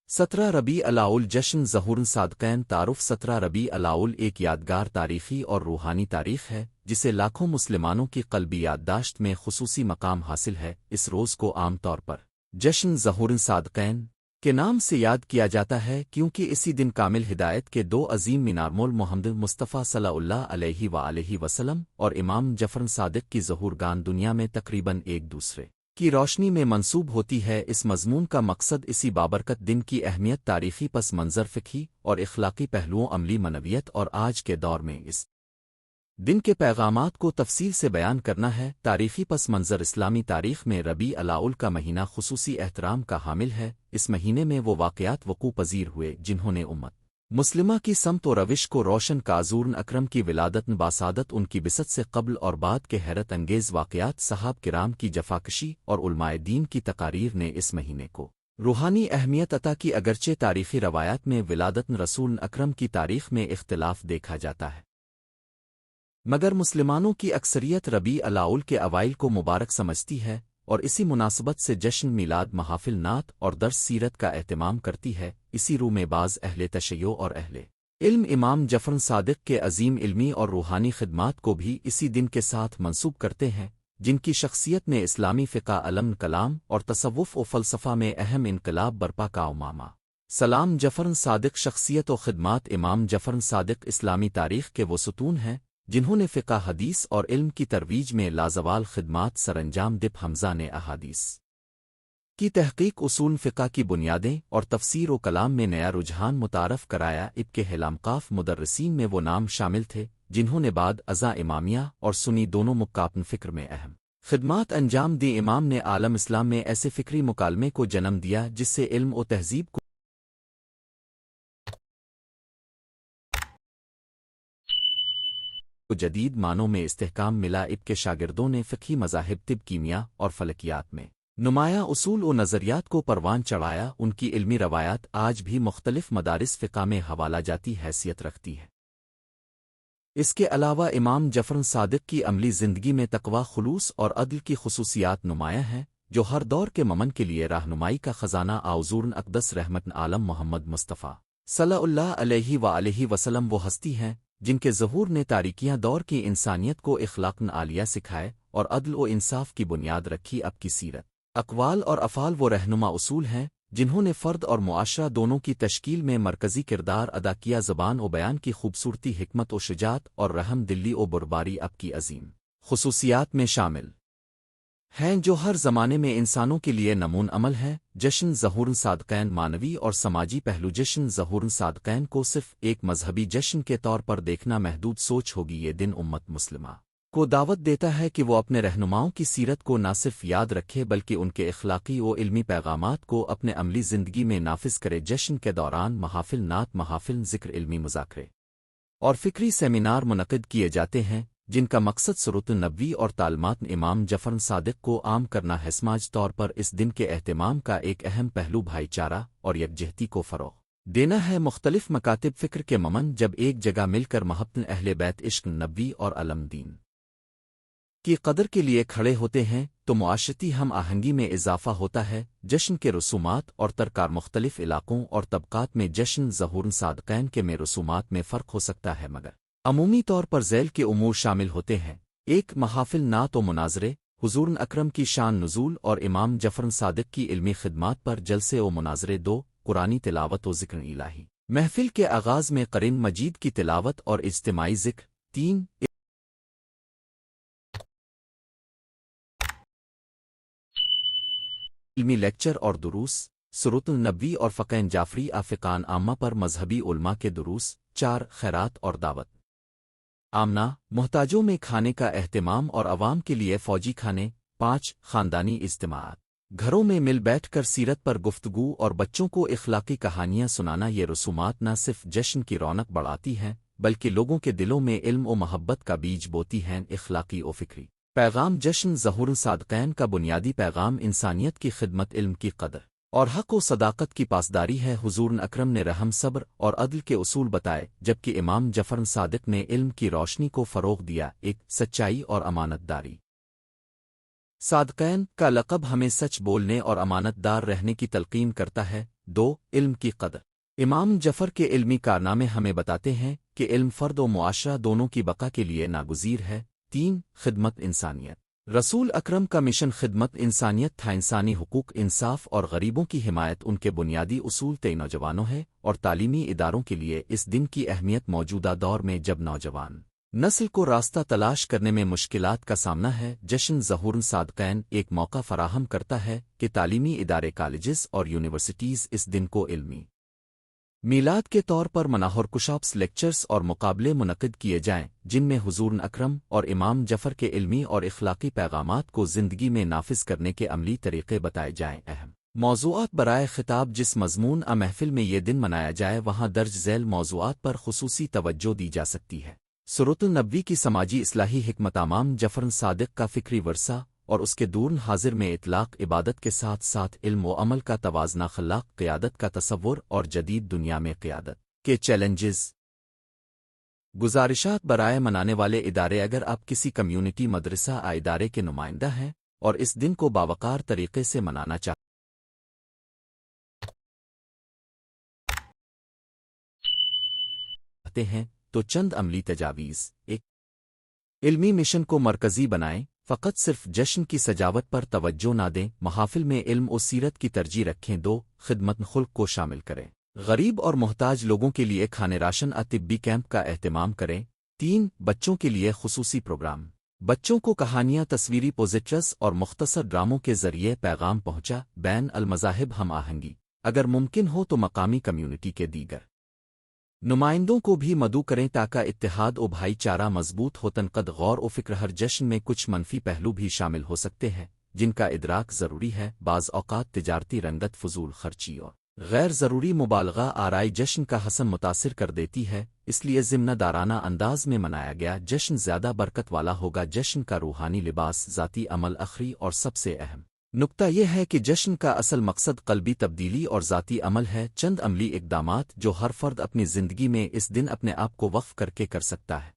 17 ربیع الاول جشن ظہور صادقین تعارف 17 ربیع الاول ایک یادگار تاریخی اور روحانی تاریخ ہے جسے لاکھوں مسلمانوں کی قلبی یادداشت میں خصوصی مقام حاصل ہے۔ اس روز کو عام طور پر جشن ظہور صادقین کے نام سے یاد کیا جاتا ہے کیونکہ اسی دن کامل ہدایت کے دو عظیم مینارمول محمد مصطفیٰ صلی اللہ علیہ وآلہ وسلم اور امام جعفر صادق کی ظہورگان دنیا میں تقریباً ایک دوسرے کی روشنی میں منسوب ہوتی ہے۔ اس مضمون کا مقصد اسی بابرکت دن کی اہمیت، تاریخی پس منظر، فقہی اور اخلاقی پہلوؤں، عملی منویت اور آج کے دور میں اس دن کے پیغامات کو تفصیل سے بیان کرنا ہے۔ تاریخی پس منظر اسلامی تاریخ میں ربیع الاول کا مہینہ خصوصی احترام کا حامل ہے۔ اس مہینے میں وہ واقعات وقوع پذیر ہوئے جنہوں نے امت مسلمہ کی سمت و روش کو روشن کا۔ حضور اکرم کی ولادت باسعادت، ان کی بعثت سے قبل اور بعد کے حیرت انگیز واقعات، صحابہ کرام کی جفاکشی اور علماء دین کی تقاریر نے اس مہینے کو روحانی اہمیت عطا کی۔ اگرچہ تاریخی روایات میں ولادت رسول اکرم کی تاریخ میں اختلاف دیکھا جاتا ہے، مگر مسلمانوں کی اکثریت ربیع الاول کے اوائل کو مبارک سمجھتی ہے اور اسی مناسبت سے جشن میلاد، محافل نعت اور درس سیرت کا اہتمام کرتی ہے۔ اسی روح میں بعض اہل تشیع اور اہل علم امام جعفر صادق کے عظیم علمی اور روحانی خدمات کو بھی اسی دن کے ساتھ منسوب کرتے ہیں، جن کی شخصیت نے اسلامی فقہ، علم، کلام اور تصوف و فلسفہ میں اہم انقلاب برپا کا۔ امامہ سلام جعفر صادق شخصیت و خدمات۔ امام جعفر صادق اسلامی تاریخ کے وہ ستون ہیں جنہوں نے فقہ، حدیث اور علم کی ترویج میں لازوال خدمات سر انجام دپ۔ حمزہ نے احادیث کی تحقیق، اصول فقہ کی بنیادیں اور تفسیر و کلام میں نیا رجحان متعارف کرایا۔ اب کے ہلامقاف مدرسین میں وہ نام شامل تھے جنہوں نے بعد ازاں امامیہ اور سنی دونوں مکاتب فکر میں اہم خدمات انجام دی۔ امام نے عالم اسلام میں ایسے فکری مکالمے کو جنم دیا جس سے علم و تہذیب کو جدید معنوں میں استحکام ملا۔ اب کے شاگردوں نے فقہی مذاہب، طب، کیمیا اور فلکیات میں نمایاں اصول و نظریات کو پروان چڑھایا۔ ان کی علمی روایات آج بھی مختلف مدارس فقہ میں حوالہ جاتی حیثیت رکھتی ہے۔ اس کے علاوہ امام جعفر صادق کی عملی زندگی میں تقوی، خلوص اور عدل کی خصوصیات نمایاں ہیں جو ہر دور کے ممن کے لیے رہنمائی کا خزانہ۔ حضور اقدس رحمت عالم محمد مصطفیٰ صلی اللہ علیہ وآلہ وسلم وہ ہستی ہیں جن کے ظہور نے تاریکیاں دور کی انسانیت کو اخلاق عالیہ سکھائے اور عدل و انصاف کی بنیاد رکھی۔ اب کی سیرت، اقوال اور افعال وہ رہنما اصول ہیں جنہوں نے فرد اور معاشرہ دونوں کی تشکیل میں مرکزی کردار ادا کیا۔ زبان و بیان کی خوبصورتی، حکمت و شجاعت اور رحم دلی و برباری اب کی عظیم خصوصیات میں شامل ہیں جو ہر زمانے میں انسانوں کے لیے نمون عمل ہے۔ جشن ظہور صادقین معنوی اور سماجی پہلو۔ جشن ظہور صادقین کو صرف ایک مذہبی جشن کے طور پر دیکھنا محدود سوچ ہوگی۔ یہ دن امت مسلمہ کو دعوت دیتا ہے کہ وہ اپنے رہنماؤں کی سیرت کو نہ صرف یاد رکھے بلکہ ان کے اخلاقی و علمی پیغامات کو اپنے عملی زندگی میں نافذ کرے۔ جشن کے دوران محافل نعت، محافل ذکر، علمی مذاکرے اور فکری سیمینار منعقد کیے جاتے ہیں جن کا مقصد سیرت النبوی اور تعلیمات امام جعفر صادق کو عام کرنا ہے۔ سماج طور پر اس دن کے اہتمام کا ایک اہم پہلو بھائی چارہ اور یکجہتی کو فروغ دینا ہے۔ مختلف مکاتب فکر کے ممن جب ایک جگہ مل کر محبت اہل بیت، عشق نبوی اور علم دین کی قدر کے لیے کھڑے ہوتے ہیں تو معاشرتی ہم آہنگی میں اضافہ ہوتا ہے۔ جشن کے رسومات اور ترکار مختلف علاقوں اور طبقات میں جشن ظہور صادقین کے میں رسومات میں فرق ہو سکتا ہے، مگر عمومی طور پر ذیل کے امور شامل ہوتے ہیں: ایک، محافل نعت و مناظرے، حضور اکرم کی شان نزول اور امام جعفر صادق کی علمی خدمات پر جلسے و مناظرے۔ دو، قرآنی تلاوت و ذکر الہی، محفل کے آغاز میں قرآن مجید کی تلاوت اور اجتماعی ذکر۔ تین، علمی لیکچر اور دروس، سیرت النبوی اور فقہ جعفری، فقہ عامہ پر مذہبی علماء کے دروس۔ چار، خیرات اور دعوت آمنہ، محتاجوں میں کھانے کا اہتمام اور عوام کے لیے فوجی کھانے۔ پانچ، خاندانی اجتماعات، گھروں میں مل بیٹھ کر سیرت پر گفتگو اور بچوں کو اخلاقی کہانیاں سنانا۔ یہ رسومات نہ صرف جشن کی رونق بڑھاتی ہیں بلکہ لوگوں کے دلوں میں علم و محبت کا بیج بوتی ہیں۔ اخلاقی و فکری پیغام جشن ظہور صادقین کا بنیادی پیغام انسانیت کی خدمت، علم کی قدر اور حق و صداقت کی پاسداری ہے۔ حضور اکرم نے رحم، صبر اور عدل کے اصول بتائے، جبکہ امام جعفر صادق نے علم کی روشنی کو فروغ دیا، ایک سچائی اور امانت داری۔ صادقین کا لقب ہمیں سچ بولنے اور امانت دار رہنے کی تلقین کرتا ہے۔ 2 علم کی قدر۔ امام جعفر کے علمی کارنامے ہمیں بتاتے ہیں کہ علم فرد و معاشرہ دونوں کی بقا کے لیے ناگزیر ہے۔ 3 خدمت انسانیت۔ رسول اکرم کا مشن خدمت انسانیت تھا، انسانی حقوق، انصاف اور غریبوں کی حمایت ان کے بنیادی اصول تھے۔ نوجوانوں ہے اور تعلیمی اداروں کے لیے اس دن کی اہمیت موجودہ دور میں جب نوجوان نسل کو راستہ تلاش کرنے میں مشکلات کا سامنا ہے۔ جشن ظہور صادقین ایک موقع فراہم کرتا ہے کہ تعلیمی ادارے، کالجز اور یونیورسٹیز اس دن کو علمی میلاد کے طور پر مناہر کشاپس، لیکچرز اور مقابلے منعقد کیے جائیں، جن میں حضور اکرم اور امام جعفر کے علمی اور اخلاقی پیغامات کو زندگی میں نافذ کرنے کے عملی طریقے بتائے جائیں۔ اہم موضوعات برائے خطاب۔ جس مضمون محفل میں یہ دن منایا جائے وہاں درج ذیل موضوعات پر خصوصی توجہ دی جا سکتی ہے۔ سورۃ النبی کی سماجی اصلاحی حکمت، امام جعفر صادق کا فکری ورثہ اور اس کے دور حاضر میں اطلاق، عبادت کے ساتھ ساتھ علم و عمل کا توازنہ، خلاق قیادت کا تصور اور جدید دنیا میں قیادت کے چیلنجز۔ گزارشات برائے منانے والے ادارے۔ اگر آپ کسی کمیونٹی، مدرسہ یا ادارے کے نمائندہ ہیں اور اس دن کو باوقار طریقے سے منانا چاہتے ہیں تو چند عملی تجاویز۔ 1 علمی مشن کو مرکزی بنائیں، فقط صرف جشن کی سجاوٹ پر توجہ نہ دیں، محافل میں علم و سیرت کی ترجیح رکھیں۔ 2 خدمت خلق کو شامل کریں، غریب اور محتاج لوگوں کے لیے کھانے، راشن اور طبی کیمپ کا اہتمام کریں۔ 3 بچوں کے لیے خصوصی پروگرام، بچوں کو کہانیاں، تصویری پوزیٹرز اور مختصر ڈراموں کے ذریعے پیغام پہنچا۔ بین المذاہب ہم آہنگی، اگر ممکن ہو تو مقامی کمیونٹی کے دیگر نمائندوں کو بھی مدعو کریں تاکہ اتحاد و بھائی چارہ مضبوط ہو۔ تنقد، غور و فکر۔ ہر جشن میں کچھ منفی پہلو بھی شامل ہو سکتے ہیں جن کا ادراک ضروری ہے۔ بعض اوقات تجارتی رنگت، فضول خرچی اور غیر ضروری مبالغہ آرائی جشن کا حسن متاثر کر دیتی ہے، اس لیے ذمہ دارانہ انداز میں منایا گیا جشن زیادہ برکت والا ہوگا۔ جشن کا روحانی لباس، ذاتی عمل۔ آخری اور سب سے اہم نکتہ یہ ہے کہ جشن کا اصل مقصد قلبی تبدیلی اور ذاتی عمل ہے۔ چند عملی اقدامات جو ہر فرد اپنی زندگی میں اس دن اپنے آپ کو وقف کر کے کر سکتا ہے۔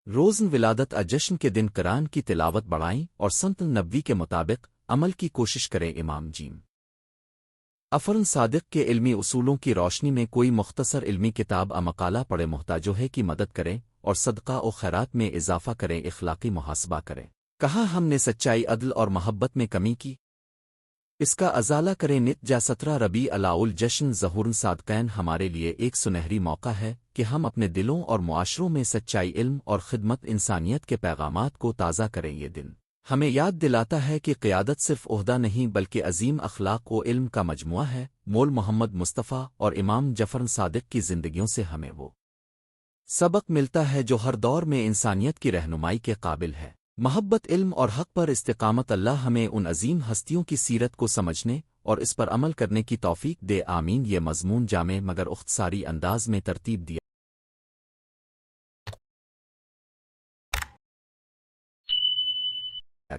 روزن ولادت جشن کے دن قرآن کی تلاوت بڑھائیں اور سنت نبوی کے مطابق عمل کی کوشش کریں۔ امام جعفر صادق کے علمی اصولوں کی روشنی میں کوئی مختصر علمی کتاب یا مقالہ پڑھیں، محتاجوں کی مدد کریں اور صدقہ و خیرات میں اضافہ کریں، اخلاقی محاسبہ کریں۔ کہاں ہم نے سچائی، عدل اور محبت میں کمی کی، اس کا ازالہ کریں۔ نت جا 17 ربیع الاول جشن ظہور صادقین ہمارے لیے ایک سنہری موقع ہے کہ ہم اپنے دلوں اور معاشروں میں سچائی، علم اور خدمت انسانیت کے پیغامات کو تازہ کریں۔ یہ دن ہمیں یاد دلاتا ہے کہ قیادت صرف عہدہ نہیں بلکہ عظیم اخلاق و علم کا مجموعہ ہے۔ مول محمد مصطفیٰ اور امام جعفر صادق کی زندگیوں سے ہمیں وہ سبق ملتا ہے جو ہر دور میں انسانیت کی رہنمائی کے قابل ہے۔ محبت، علم اور حق پر استقامت۔ اللہ ہمیں ان عظیم ہستیوں کی سیرت کو سمجھنے اور اس پر عمل کرنے کی توفیق دے، آمین۔ یہ مضمون جامع مگر اختصاری انداز میں ترتیب دیا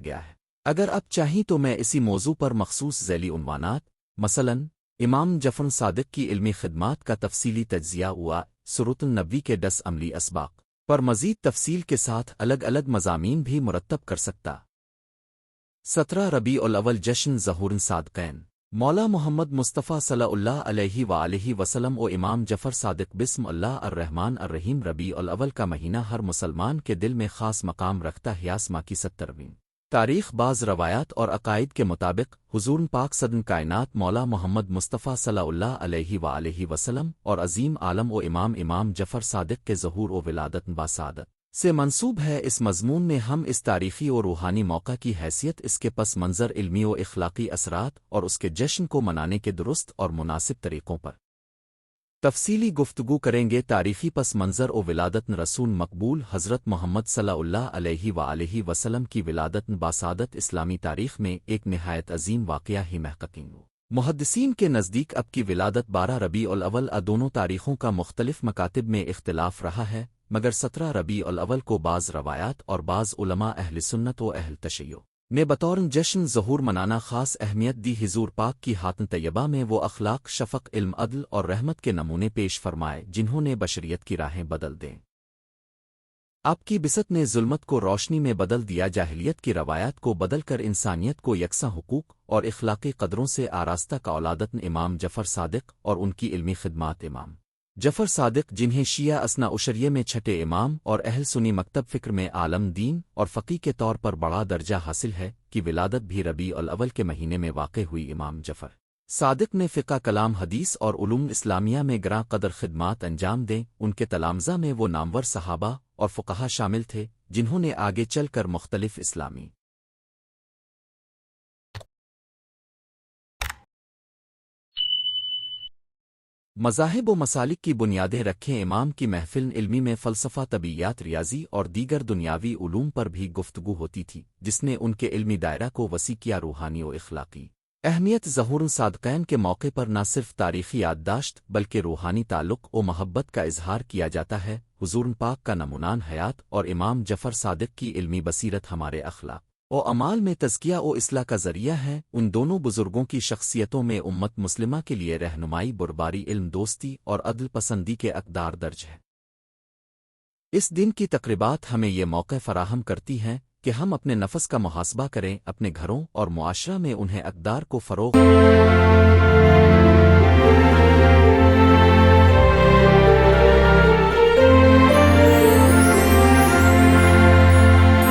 گیا ہے۔ اگر آپ چاہیں تو میں اسی موضوع پر مخصوص ذیلی عنوانات، مثلاً امام جعفر صادق کی علمی خدمات کا تفصیلی تجزیہ ہوا، سورۃ النبی کے 10 عملی اسباق پر مزید تفصیل کے ساتھ الگ الگ مضامین بھی مرتب کر سکتا۔ 17 ربیع الاول جشن ظہور صادقین۔ مولا محمد مصطفیٰ صلی اللہ علیہ وآلہ وسلم و امام جعفر صادق۔ بسم اللہ الرحمن الرحیم۔ ربیع الاول کا مہینہ ہر مسلمان کے دل میں خاص مقام رکھتا ہے۔ ماہ کی 17ویں تاریخ بعض روایات اور عقائد کے مطابق حضور پاک صدر کائنات مولا محمد مصطفیٰ صلی اللہ علیہ وآلہ وسلم اور عظیم عالم و امام جعفر صادق کے ظہور و ولادت باسعادت سے منسوب ہے۔ اس مضمون میں ہم اس تاریخی و روحانی موقع کی حیثیت، اس کے پس منظر، علمی و اخلاقی اثرات اور اس کے جشن کو منانے کے درست اور مناسب طریقوں پر تفصیلی گفتگو کریں گے۔ تاریخی پس منظر و ولادت رسول مقبول حضرت محمد صلی اللہ علیہ وآلہ وسلم کی ولادت باسعادت اسلامی تاریخ میں ایک نہایت عظیم واقعہ ہی محققین محدثین کے نزدیک اب کی ولادت 12 ربیع الاول دونوں تاریخوں کا مختلف مکاتب میں اختلاف رہا ہے۔ مگر 17 ربیع الاول کو بعض روایات اور بعض علماء اہل سنت و اہل تشیع نے بطور جشن ظہور منانا خاص اہمیت دی۔ حضور پاک کی ہاتھ طیبہ میں وہ اخلاق، شفق، علم، عدل اور رحمت کے نمونے پیش فرمائے جنہوں نے بشریت کی راہیں بدل دیں۔ آپ کی بست نے ظلمت کو روشنی میں بدل دیا، جاہلیت کی روایات کو بدل کر انسانیت کو یکساں حقوق اور اخلاقی قدروں سے آراستہ کا اولادت امام جعفر صادق اور ان کی علمی خدمات۔ امام جعفر صادق، جنہیں شیعہ اثنا عشریہ میں چھٹے امام اور اہل سنی مکتب فکر میں عالم دین اور فقی کے طور پر بڑا درجہ حاصل ہے، کی ولادت بھی ربیع الاول کے مہینے میں واقع ہوئی۔ امام جعفر صادق نے فقہ، کلام، حدیث اور علوم اسلامیہ میں گراں قدر خدمات انجام دیں۔ ان کے تلامذہ میں وہ نامور صحابہ اور فقہا شامل تھے جنہوں نے آگے چل کر مختلف اسلامی مذاہب و مسالک کی بنیادیں رکھیں۔ امام کی محفل علمی میں فلسفہ، طبیعیات، ریاضی اور دیگر دنیاوی علوم پر بھی گفتگو ہوتی تھی، جس نے ان کے علمی دائرہ کو وسیع کیا۔ روحانی و اخلاقی اہمیت: ظہور صادقین کے موقع پر نہ صرف تاریخی یادداشت بلکہ روحانی تعلق و محبت کا اظہار کیا جاتا ہے۔ حضور پاک کا نمونان حیات اور امام جعفر صادق کی علمی بصیرت ہمارے اخلاق و اعمال میں تزکیہ و اصلاح کا ذریعہ ہے۔ ان دونوں بزرگوں کی شخصیتوں میں امت مسلمہ کے لیے رہنمائی، برباری، علم، دوستی اور عدل پسندی کے اقدار درج ہے۔ اس دن کی تقریبات ہمیں یہ موقع فراہم کرتی ہیں کہ ہم اپنے نفس کا محاسبہ کریں، اپنے گھروں اور معاشرہ میں انہیں اقدار کو فروغ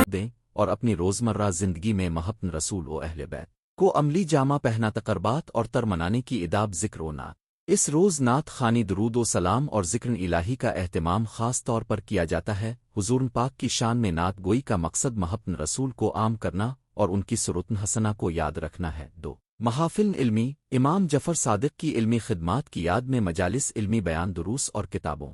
دیں اور اپنی روزمرہ زندگی میں محبت رسول و اہل بیت کو عملی جامہ پہنا۔ تقربات اور تر منانے کی اداب، ذکر و نعت: اس روز نعت خوانی، درود و سلام اور ذکر الہی کا اہتمام خاص طور پر کیا جاتا ہے۔ حضور پاک کی شان میں نعت گوئی کا مقصد محبت رسول کو عام کرنا اور ان کی سیرت حسنہ کو یاد رکھنا ہے۔ محافل علمی: امام جعفر صادق کی علمی خدمات کی یاد میں مجالس علمی، بیان، دروس اور کتابوں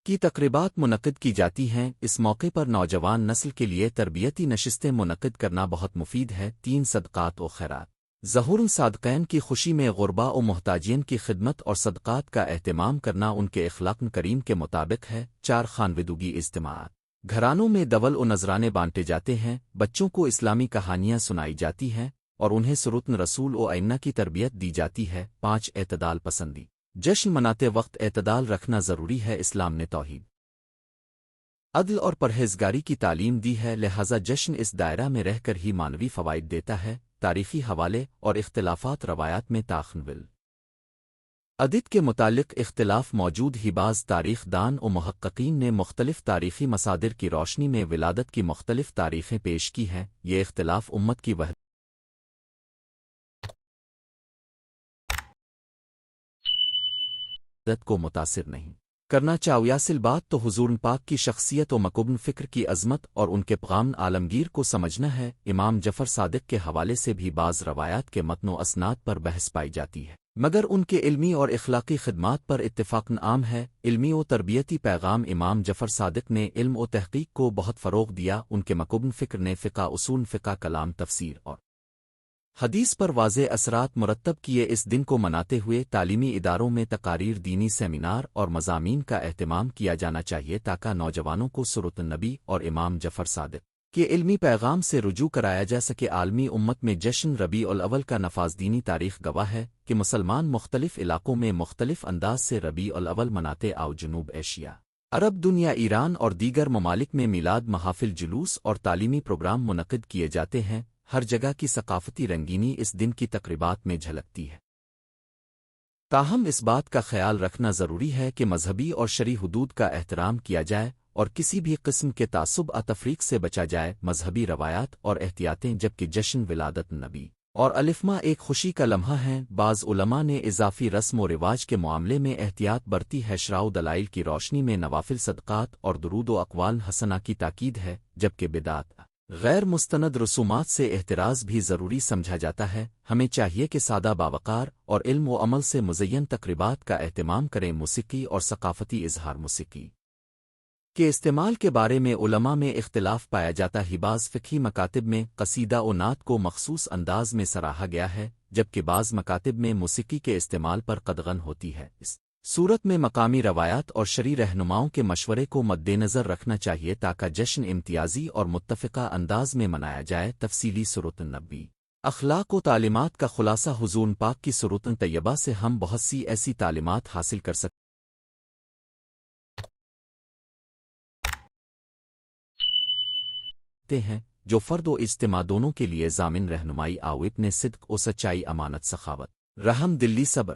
کی تقریبات منعقد کی جاتی ہیں۔ اس موقع پر نوجوان نسل کے لیے تربیتی نشستیں منعقد کرنا بہت مفید ہے۔ 3 صدقات و خیرات: ظہور صادقین کی خوشی میں غربا و محتاجین کی خدمت اور صدقات کا اہتمام کرنا ان کے اخلاق کریم کے مطابق ہے۔ 4 خانوادگی اجتماعات: گھرانوں میں دول و نذرانے بانٹے جاتے ہیں، بچوں کو اسلامی کہانیاں سنائی جاتی ہیں اور انہیں سیرت رسول و ائمہ کی تربیت دی جاتی ہے۔ 5 اعتدال پسندی: جشن مناتے وقت اعتدال رکھنا ضروری ہے۔ اسلام نے توحید، عدل اور پرہیزگاری کی تعلیم دی ہے، لہذا جشن اس دائرہ میں رہ کر ہی معنوی فوائد دیتا ہے۔ تاریخی حوالے اور اختلافات: روایات میں تاخنول عدد کے متعلق اختلاف موجود ہی بعض تاریخ دان و محققین نے مختلف تاریخی مصادر کی روشنی میں ولادت کی مختلف تاریخیں پیش کی ہیں۔ یہ اختلاف امت کی وحدت کو متاثر نہیں کرنا چاہیے۔ اصل بات تو حضور پاک کی شخصیت و مکبن فکر کی عظمت اور ان کے پیغام عالمگیر کو سمجھنا ہے۔ امام جعفر صادق کے حوالے سے بھی بعض روایات کے متن و اسناد پر بحث پائی جاتی ہے، مگر ان کے علمی اور اخلاقی خدمات پر اتفاق عام ہے۔ علمی و تربیتی پیغام: امام جعفر صادق نے علم و تحقیق کو بہت فروغ دیا۔ ان کے مکبن فکر نے فقہ، اصول فقہ، کلام، تفسیر اور حدیث پر واضح اثرات مرتب کیے۔ اس دن کو مناتے ہوئے تعلیمی اداروں میں تقاریر، دینی سیمینار اور مضامین کا اہتمام کیا جانا چاہیے تاکہ نوجوانوں کو سیرت النبی اور امام جعفر صادق کے علمی پیغام سے رجوع کرایا جا سکے۔ عالمی امت میں جشن ربیع الاول کا نفاذ دینی تاریخ گواہ ہے کہ مسلمان مختلف علاقوں میں مختلف انداز سے ربیع الاول مناتے آؤ۔ جنوب ایشیا، عرب دنیا، ایران اور دیگر ممالک میں میلاد محافل، جلوس اور تعلیمی پروگرام منعقد کیے جاتے ہیں۔ ہر جگہ کی ثقافتی رنگینی اس دن کی تقریبات میں جھلکتی ہے۔ تاہم اس بات کا خیال رکھنا ضروری ہے کہ مذہبی اور شرعی حدود کا احترام کیا جائے اور کسی بھی قسم کے تعصب و تفریق سے بچا جائے۔ مذہبی روایات اور احتیاطیں: جبکہ جشن ولادت نبی اور الفما ایک خوشی کا لمحہ ہیں، بعض علماء نے اضافی رسم و رواج کے معاملے میں احتیاط برتی ہے۔ شرع و دلائل کی روشنی میں نوافل صدقات اور درود و اقوال حسنہ کی تاکید ہے، جبکہ بدعات، غیر مستند رسومات سے احتراز بھی ضروری سمجھا جاتا ہے۔ ہمیں چاہیے کہ سادہ، باوقار اور علم و عمل سے مزین تقریبات کا اہتمام کریں۔ موسیقی اور ثقافتی اظہار: موسیقی کے استعمال کے بارے میں علماء میں اختلاف پایا جاتا ہے۔ بعض فقہی مکاتب میں قصیدہ و نعت کو مخصوص انداز میں سراہا گیا ہے، جبکہ بعض مکاتب میں موسیقی کے استعمال پر قدغن ہوتی ہے۔ اس صورت میں مقامی روایات اور شرعی رہنماؤں کے مشورے کو مد نظر رکھنا چاہیے تاکہ جشن امتیازی اور متفقہ انداز میں منایا جائے۔ تفصیلی سورۃ النبی اخلاق و تعلیمات کا خلاصہ حضور پاک کی سورۃ طیبہ سے ہم بہت سی ایسی تعلیمات حاصل کر سکتے ہیں جو فرد و اجتماع دونوں کے لیے ضامن رہنمائی آوت نے صدق و سچائی، امانت، سخاوت، رحم دلی، صبر،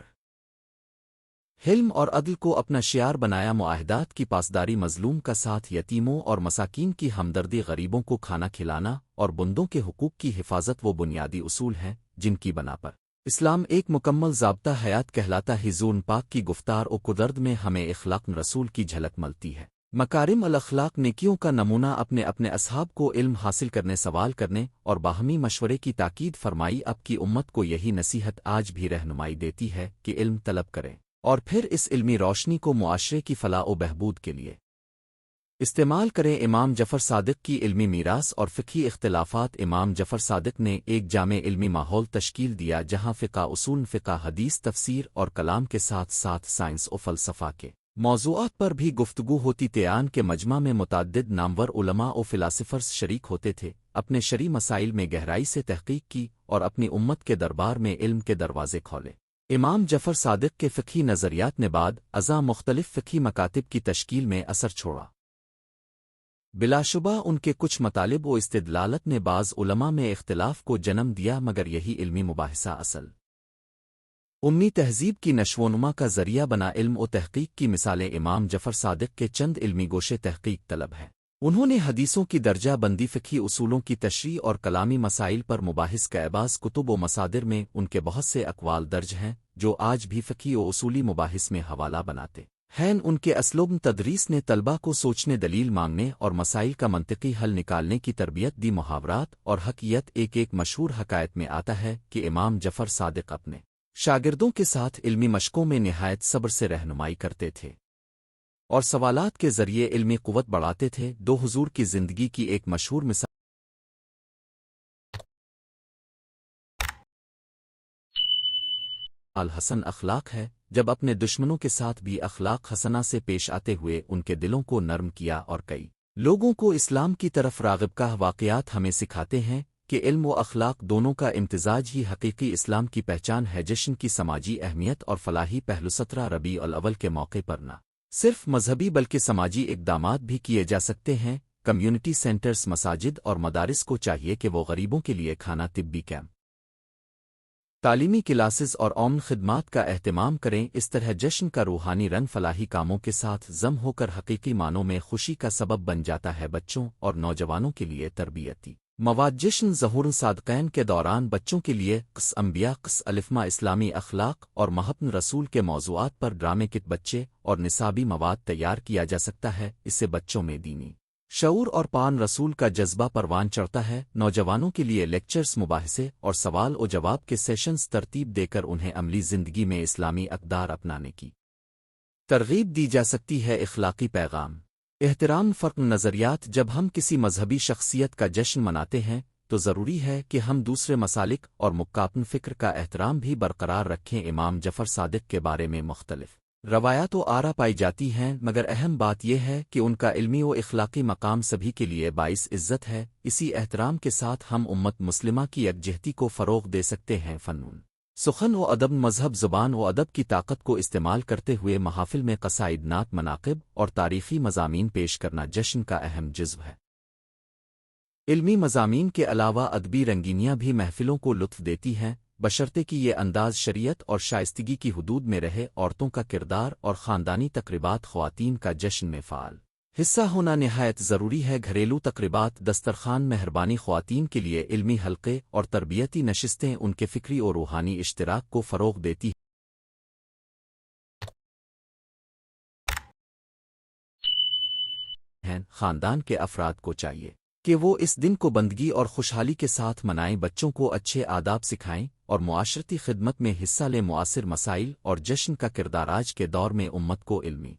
حلم اور عدل کو اپنا شعار بنایا، معاہدات کی پاسداری، مظلوم کا ساتھ، یتیموں اور مساکین کی ہمدردی، غریبوں کو کھانا کھلانا اور بندوں کے حقوق کی حفاظت وہ بنیادی اصول ہیں جن کی بنا پر اسلام ایک مکمل ضابطہ حیات کہلاتا ہے۔ حضور پاک کی گفتار و قدرت میں ہمیں اخلاق رسول کی جھلک ملتی ہے۔ مکارم الاخلاق نیکیوں کا نمونہ، اپنے اصحاب کو علم حاصل کرنے، سوال کرنے اور باہمی مشورے کی تاکید فرمائی۔ اب کی امت کو یہی نصیحت آج بھی رہنمائی دیتی ہے کہ علم طلب کریں اور پھر اس علمی روشنی کو معاشرے کی فلاح و بہبود کے لیے استعمال کریں۔ امام جعفر صادق کی علمی میراث اور فقہی اختلافات۔ امام جعفر صادق نے ایک جامع علمی ماحول تشکیل دیا جہاں فقہ، اصول فقہ، حدیث، تفسیر اور کلام کے ساتھ ساتھ سائنس و فلسفہ کے موضوعات پر بھی گفتگو ہوتی۔ تیان کے مجمع میں متعدد نامور علماء و فلاسفرز شریک ہوتے تھے، اپنے شرعی مسائل میں گہرائی سے تحقیق کی اور اپنی امت کے دربار میں علم کے دروازے کھولے۔ امام جعفر صادق کے فقہی نظریات نے بعد ازاں مختلف فقہی مکاتب کی تشکیل میں اثر چھوڑا۔ بلا شبہ ان کے کچھ مطالب و استدلالات نے بعض علماء میں اختلاف کو جنم دیا، مگر یہی علمی مباحثہ اصل امی تہذیب کی نشوونما کا ذریعہ بنا۔ علم و تحقیق کی مثالیں امام جعفر صادق کے چند علمی گوشے تحقیق طلب ہے۔ انہوں نے حدیثوں کی درجہ بندی، فقہی اصولوں کی تشریح اور کلامی مسائل پر مباحث کا بعض کتب و مصادر میں ان کے بہت سے اقوال درج ہیں جو آج بھی فقہی و اصولی مباحث میں حوالہ بناتے ہیں۔ ان کے اسلوب تدریس نے طلبہ کو سوچنے، دلیل مانگنے اور مسائل کا منطقی حل نکالنے کی تربیت دی۔ محاورات اور حقیقت ایک مشہور حکایت میں آتا ہے کہ امام جعفر صادق اپنے شاگردوں کے ساتھ علمی مشقوں میں نہایت صبر سے رہنمائی کرتے تھے اور سوالات کے ذریعے علمی قوت بڑھاتے تھے۔ دو حضور کی زندگی کی ایک مشہور مثال الحسن اخلاق ہے، جب اپنے دشمنوں کے ساتھ بھی اخلاق حسنہ سے پیش آتے ہوئے ان کے دلوں کو نرم کیا اور کئی لوگوں کو اسلام کی طرف راغب کا۔ واقعات ہمیں سکھاتے ہیں کہ علم و اخلاق دونوں کا امتزاج ہی حقیقی اسلام کی پہچان ہے۔ جشن کی سماجی اہمیت اور فلاحی پہلو 17 ربیع الاول کے موقع پر نہ صرف مذہبی بلکہ سماجی اقدامات بھی کیے جا سکتے ہیں۔ کمیونٹی سینٹرز، مساجد اور مدارس کو چاہیے کہ وہ غریبوں کے لیے کھانا، طبی کیمپ، تعلیمی کلاسز اور عام خدمات کا اہتمام کریں۔ اس طرح جشن کا روحانی رنگ فلاحی کاموں کے ساتھ ضم ہو کر حقیقی معنوں میں خوشی کا سبب بن جاتا ہے۔ بچوں اور نوجوانوں کے لیے تربیتی مواد۔ جشن ظہور صادقین کے دوران بچوں کے لیے قص انبیاء، قص الفما، اسلامی اخلاق اور محبت رسول کے موضوعات پر ڈرامے کٹ، بچے اور نصابی مواد تیار کیا جا سکتا ہے۔ اس سے بچوں میں دینی شعور اور پان رسول کا جذبہ پروان چڑھتا ہے۔ نوجوانوں کے لیے لیکچرز، مباحثے اور سوال و جواب کے سیشنز ترتیب دے کر انہیں عملی زندگی میں اسلامی اقدار اپنانے کی ترغیب دی جا سکتی ہے۔ اخلاقی پیغام، احترام، فرق نظریات۔ جب ہم کسی مذہبی شخصیت کا جشن مناتے ہیں تو ضروری ہے کہ ہم دوسرے مسالک اور مکاتب فکر کا احترام بھی برقرار رکھیں۔ امام جعفر صادق کے بارے میں مختلف روایات و آرا پائی جاتی ہیں، مگر اہم بات یہ ہے کہ ان کا علمی و اخلاقی مقام سبھی کے لیے باعث عزت ہے۔ اسی احترام کے ساتھ ہم امت مسلمہ کی یکجہتی کو فروغ دے سکتے ہیں۔ فنون، سخن و ادب، مذہب، زبان و ادب کی طاقت کو استعمال کرتے ہوئے محافل میں قصائد، نعت، مناقب اور تاریخی مضامین پیش کرنا جشن کا اہم جزو ہے۔ علمی مضامین کے علاوہ ادبی رنگینیاں بھی محفلوں کو لطف دیتی ہیں، بشرطے کہ یہ انداز شریعت اور شائستگی کی حدود میں رہے۔ عورتوں کا کردار اور خاندانی تقریبات، خواتین کا جشن میں فعال حصہ ہونا نہایت ضروری ہے۔ گھریلو تقریبات، دسترخوان، مہربانی، خواتین کے لیے علمی حلقے اور تربیتی نشستیں ان کے فکری اور روحانی اشتراک کو فروغ دیتی ہیں۔ خاندان کے افراد کو چاہیے کہ وہ اس دن کو بندگی اور خوشحالی کے ساتھ منائیں، بچوں کو اچھے آداب سکھائیں اور معاشرتی خدمت میں حصہ لیں۔ معاصر مسائل اور جشن کا کردار آج کے دور میں امت کو علمی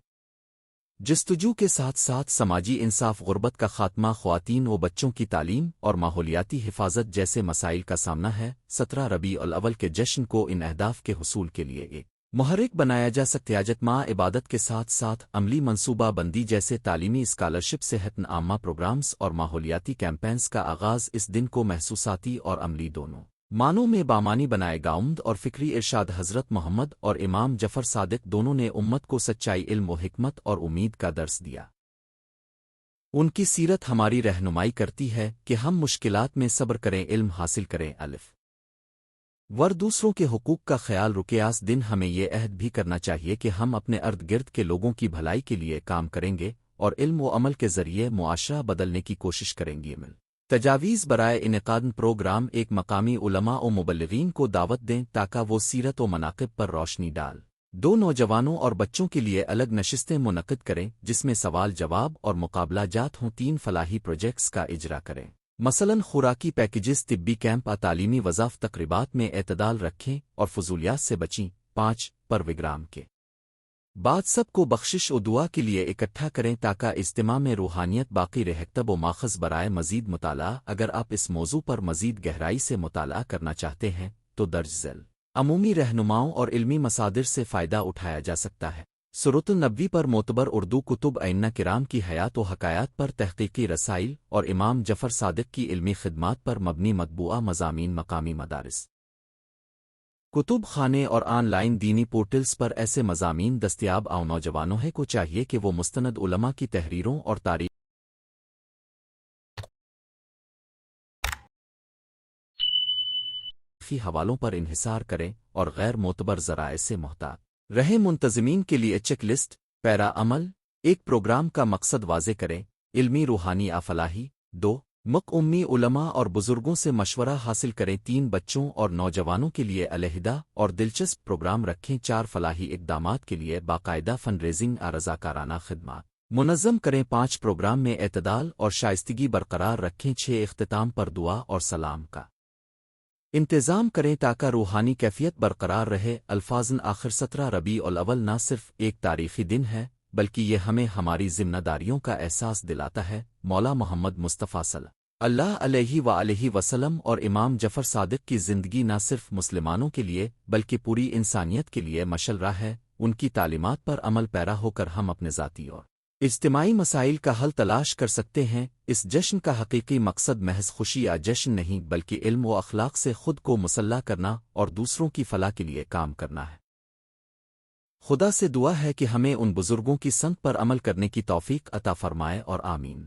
جستجو کے ساتھ ساتھ سماجی انصاف، غربت کا خاتمہ، خواتین و بچوں کی تعلیم اور ماحولیاتی حفاظت جیسے مسائل کا سامنا ہے۔ 17 ربیع الاول کے جشن کو ان اہداف کے حصول کے لیے ایک محرک بنایا جا سکتیاجت ماں عبادت کے ساتھ ساتھ عملی منصوبہ بندی جیسے تعلیمی اسکالرشپ صحت عامہ پروگرامز اور ماحولیاتی کیمپینز کا آغاز اس دن کو محسوساتی اور عملی دونوں معنوں میں بامانی بنائے گاؤند اور فکری ارشاد حضرت محمد اور امام جعفر صادق دونوں نے امت کو سچائی علم و حکمت اور امید کا درس دیا۔ ان کی سیرت ہماری رہنمائی کرتی ہے کہ ہم مشکلات میں صبر کریں علم حاصل کریں الف دوسروں کے حقوق کا خیال رکیاس دن ہمیں یہ عہد بھی کرنا چاہیے کہ ہم اپنے ارد گرد کے لوگوں کی بھلائی کے لیے کام کریں گے اور علم و عمل کے ذریعے معاشرہ بدلنے کی کوشش کریں گے۔ تجاویز برائے انعقاد پروگرام ایک مقامی علماء و مبلغین کو دعوت دیں تاکہ وہ سیرت و مناقب پر روشنی ڈال۔ دو نوجوانوں اور بچوں کے لیے الگ نشستیں منعقد کریں جس میں سوال جواب اور مقابلہ جات ہوں۔ 3 فلاحی پروجیکٹس کا اجرا کریں، مثلاً خوراکی پیکیجز، طبی کیمپ، تعلیمی وظائف۔ تقریبات میں اعتدال رکھیں اور فضولیات سے بچیں۔ 5 پروگرام کے بعد سب کو بخشش و دعا کے لیے اکٹھا کریں تاکہ اجتماع میں روحانیت باقی رہے۔ تب و ماخذ برائے مزید مطالعہ، اگر آپ اس موضوع پر مزید گہرائی سے مطالعہ کرنا چاہتے ہیں تو درج ذیل عمومی رہنماؤں اور علمی مصادر سے فائدہ اٹھایا جا سکتا ہے۔ سورۃ النبی پر معتبر اردو کتب، ائمہ کرام کی حیات و حکایات پر تحقیقی رسائل اور امام جعفر صادق کی علمی خدمات پر مبنی مطبوعہ مضامین، مقامی مدارس، کتب خانے اور آن لائن دینی پورٹلز پر ایسے مضامین دستیاب آؤ۔ نوجوانوں کو چاہیے کہ وہ مستند علماء کی تحریروں اور تاریخی حوالوں پر انحصار کریں اور غیر معتبر ذرائع سے محتاط رہیں۔ منتظمین کے لیے چیک لسٹ پیرا عمل: ایک پروگرام کا مقصد واضح کریں، علمی روحانی افلاحی۔ 2 امی علماء اور بزرگوں سے مشورہ حاصل کریں۔ 3 بچوں اور نوجوانوں کے لیے علیحدہ اور دلچسپ پروگرام رکھیں۔ 4 فلاحی اقدامات کے لیے باقاعدہ فنڈ ریزنگ اور رضاکارانہ خدمات منظم کریں۔ 5 پروگرام میں اعتدال اور شائستگی برقرار رکھیں۔ 6 اختتام پر دعا اور سلام کا انتظام کریں تاکہ روحانی کیفیت برقرار رہے۔ الفاظن آخر 17 ربیع الاول نہ صرف ایک تاریخی دن ہے بلکہ یہ ہمیں ہماری ذمہ داریوں کا احساس دلاتا ہے۔ مولا محمد مصطفیٰ صلی اللہ علیہ وآلہ وسلم اور امام جعفر صادق کی زندگی نہ صرف مسلمانوں کے لیے بلکہ پوری انسانیت کے لیے مشعل راہ ہے۔ ان کی تعلیمات پر عمل پیرا ہو کر ہم اپنے ذاتی اور اجتماعی مسائل کا حل تلاش کر سکتے ہیں۔ اس جشن کا حقیقی مقصد محض خوشی یا جشن نہیں بلکہ علم و اخلاق سے خود کو مسلح کرنا اور دوسروں کی فلاح کے لیے کام کرنا ہے۔ خدا سے دعا ہے کہ ہمیں ان بزرگوں کی سنت پر عمل کرنے کی توفیق عطا فرمائے اور آمین۔